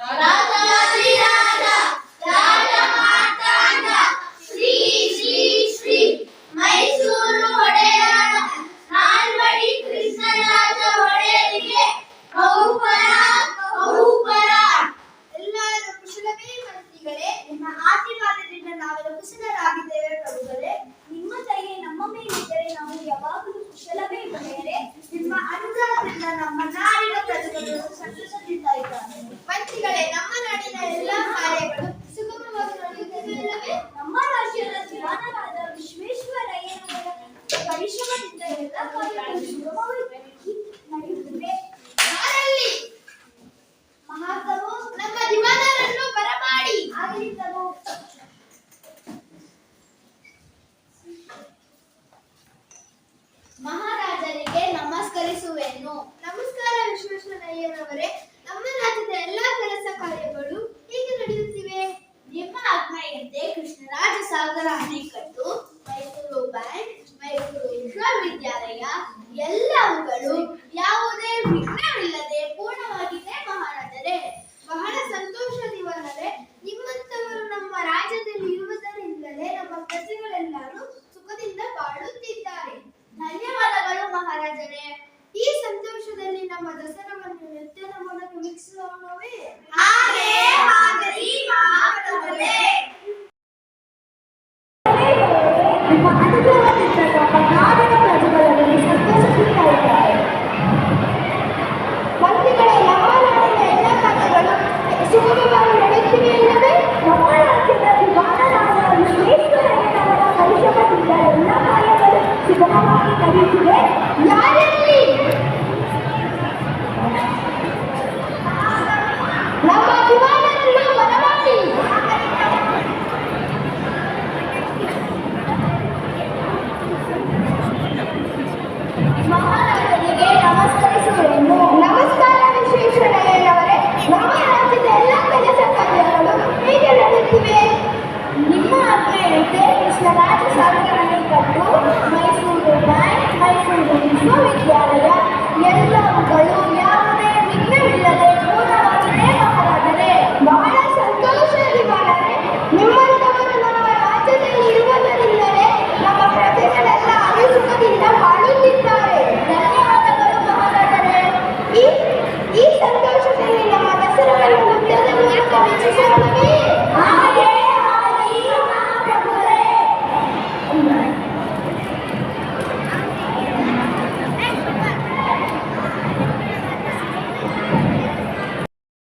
ರಾಜಾಧಿರಾಜ ರಾಜ ಮಾರ್ತಾಂಡ ಶ್ರೀ ಶ್ರೀ ಶ್ರೀ ಮೈಸೂರು ಒಡೆಯರ ನಾಲ್ವಡಿ ಕೃಷ್ಣರಾಜ ಒಡೆಯರಿಗೆ ಬಹುಪರ ಬಹುಪರ. ಎಲ್ಲರೂ ಕುಶಲವೇ ಮಂತ್ರಿಗಳೇ, ನಿಮ್ಮ ಆಶೀರ್ವಾದದಿಂದ ನಾವೆಲ್ಲ ಕುಶಲರಾಗಿದ್ದೇವೆ ಪ್ರಭುಗಳೇ. ನಿಮ್ಮ ದಯೆ ನಮ್ಮ ಮೇಲಿದ್ದರೆ ನಾವು ಯಾವಾಗಲೂ ಕುಶಲವೇ ಒಡೆಯರೆ. ನಿಮ್ಮ ಅನುಗ್ರಹದಿಂದ ನಮ್ಮ ನಾಡಿನ ಪ್ರಜೆಗಳು ಸಂತೋಷದಿಂದ ಇದ್ದಾರೆ. ಮಂತ್ರಿಗಳೇ, ನಮ್ಮ ನಾಡಿನ ಎಲ್ಲಾ ಕಾರ್ಯಗಳು ಸುಗಮವಾಗಿ ನಡೆಯುತ್ತಿವೆಯಲ್ಲವೇ? ನಮ್ಮ ರಾಜ್ಯದ ದಿವಾನರಾದ ವಿಶ್ವೇಶ್ವರಯ್ಯನವರ ಪರಿಶ್ರಮದಿಂದ ಎಲ್ಲ ಕಾರ್ಯಗಳು ಸುಗಮವಾಗಿ ನಡೆಯುತ್ತಿವೆ. ಮಹಾಪ್ರಭು, ನಮ್ಮ ದಿವಾನರನ್ನು ಬರಮಾಡಿ. ಆಗಲಿ ಪ್ರಭು. ಮಹಾರಾಜರಿಗೆ ನಮಸ್ಕರಿಸುವೆನು. ನಮಸ್ಕಾರ ವಿಶ್ವೇಶ್ವರಯ್ಯನವರೇ. ನಮ್ಮ ರಾಜ್ಯದ ಎಲ್ಲಾ ಕೆಲಸ ಕಾರ್ಯಗಳು ಹೇಗೆ ನಡೆಯುತ್ತಿವೆ? ನಿಮ್ಮ ಆಜ್ಞೆಯಂತೆ ಕೃಷ್ಣರಾಜ ಸಾಗರ ಅಣೆಕಟ್ಟು, ಮೈಸೂರು ಬ್ಯಾಂಕ್, ಮೈಸೂರು ವಿಶ್ವವಿದ್ಯಾಲಯ ಎಲ್ಲವುಗಳು ಯಾವುದೇ ವಿಘ್ನವಿಲ್ಲದೆ ಪೂರ್ಣವಾಗಿದೆ ಮಹಾರಾಜರೇ. ಬಹಳ ಸಂತೋಷ ದಿವಾನರೇ. ನಿಮ್ಮಂತವರು ನಮ್ಮ ರಾಜ್ಯದಲ್ಲಿ ಇರುವುದರಿಂದಲೇ ನಮ್ಮ ಪ್ರಜೆಗಳೆಲ್ಲರೂ ಸುಖದಿಂದ ಬಾಳುತ್ತಿದ್ದಾರೆ. ಧನ್ಯವಾದಗಳು ಮಹಾರಾಜರೇ. ಈ ಸಂತೋಷದಲ್ಲಿ ನಮ್ಮ ದಸರಾವನ್ನು ನೃತ್ಯದ ಮೂಲಕ ವೀಕ್ಷಿಸೋಣವೇ?